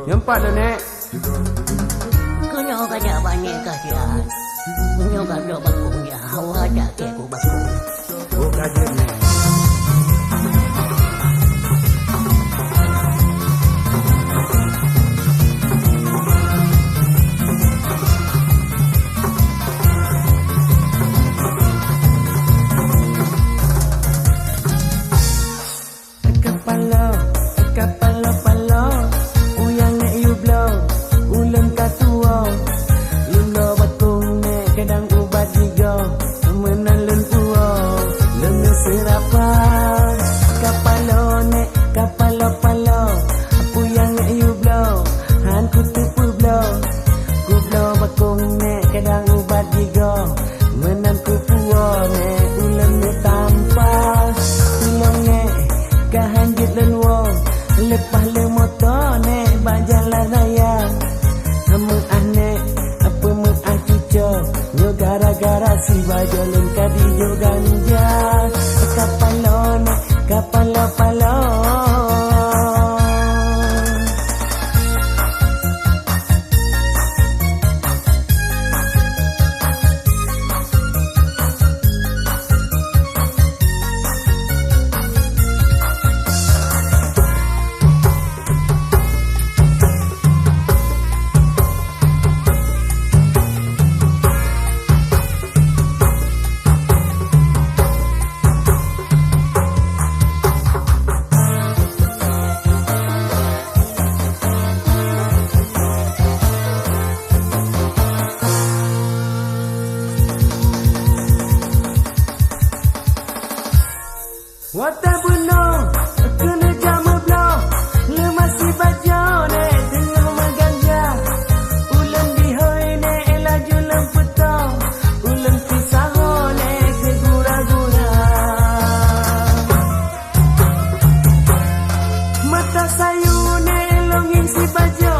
Yang empat dah, Nek. Kena kaya banyak kasihan. Kena kaya bakung ya. Awak tak keku bakung. Oh, kajian, Nek. Lepas le motor nek bajalan raya. Kamu aneh apa mu cuco. Nyo gara-gara si bajalan kadi jo ganja. Kapalo nek kapalo palo. Wata buno, kena jamu blow. Le masih bajo nek tengah maganja. Ulan dihoi nek laju lemputo. Ulan pisaho nek ke gura-gura. Mata sayu nek longing si bajo.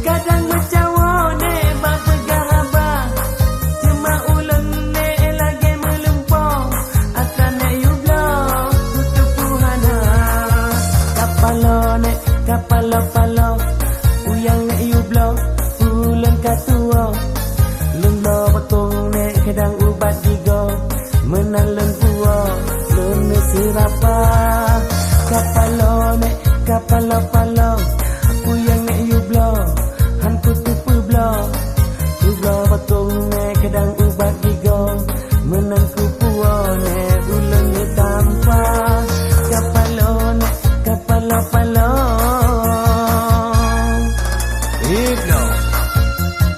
Kadang mencawo nek bak pegahaba. Cuma ulan nek lagi melempong. Akan nek you blow. Kapalo-palo uyang nek you blow ulan katua lemblo bakong nek kadang ubat digo menang lempuo lene sirapa kapalo-palo uyang nek you blow han kutupu blow you blow bakong nek kadang ubat digo menang kupuo nek ulan ne tanpa kapalo-palo Ibno,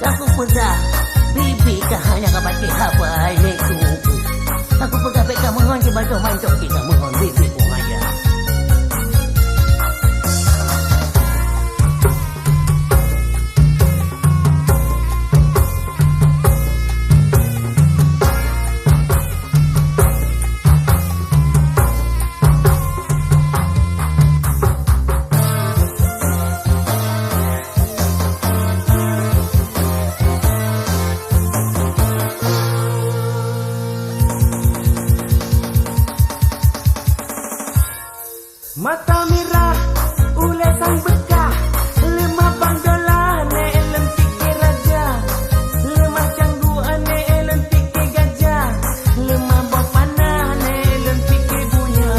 aku pegang bibi kah hanya kapati apa ini tubuh. Aku pegang pegang mengon bantu kita mengon bibi pun aja. Mata merah, ule sang bekah. Lemah bang dola, nek lentik ke raja. Lemah canggu, nek lentik ke gajah. Lemah bau panah, nek lentik ke buaya.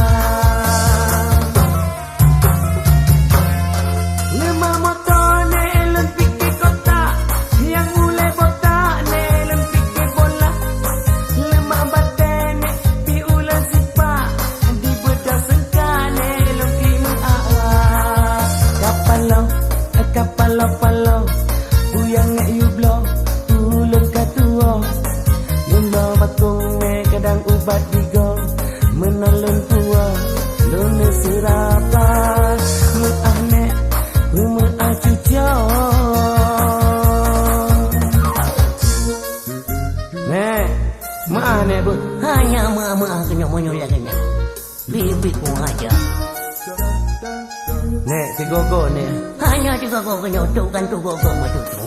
Lemah motor, nek lentik ke kota. Yang ule botak, nek lentik ke bola. Lemah batai, nek pi ulan sipak. Di bedah sengkak, nek kapalo-palo uyang nek you blow ulun katuo lemblo bakong nek kadang ubat digo menalun tua lune sirapa muah nek muah cuco nek maah nek bu Hanya maah kena menyulah kena. Bibi pun aja. Nek, si gogo nek. Hanya juga kau kena utukan tu gogo matu tu.